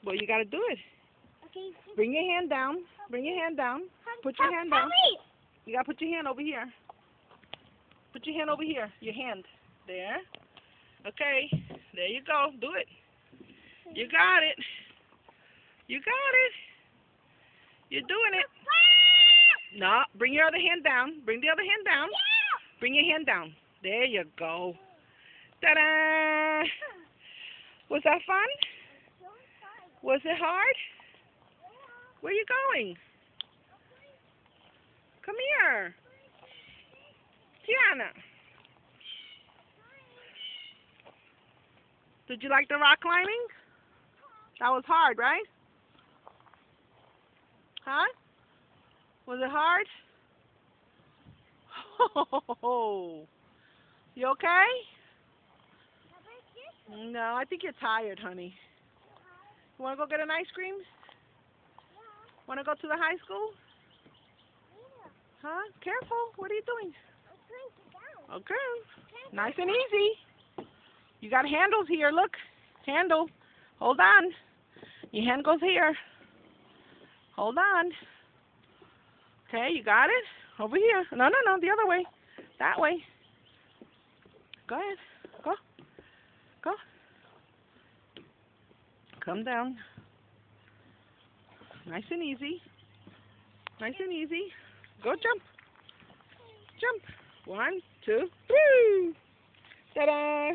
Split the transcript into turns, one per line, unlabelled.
Well, you gotta do it.
Okay.
Bring your hand down. Bring your hand down. Put your hand down. You gotta put your hand over here. Put your hand over here. Your hand. There. Okay. There you go. Do it. You got it. You got it. You're doing it. No, bring your other hand down. Bring the other hand down. Bring your hand down. There you go. Ta-da! Was that fun? Was it hard? Where are you going? Come here. Tiana. Did you like the rock climbing? That was hard, right? Huh? Was it hard? Oh, you okay? No, I think you're tired, honey. You want to go get an ice cream? Want to go to the high school? Huh? Careful. What are you doing? Okay. Nice and easy. You got handles here. Look. Handle. Hold on. Your hand goes here. Hold on. Okay, you got it? Over here. No, the other way. That way. Go ahead. Go. Go. Come down. Nice and easy. Nice and easy. Go jump. Jump. 1, 2, 3. Ta-da!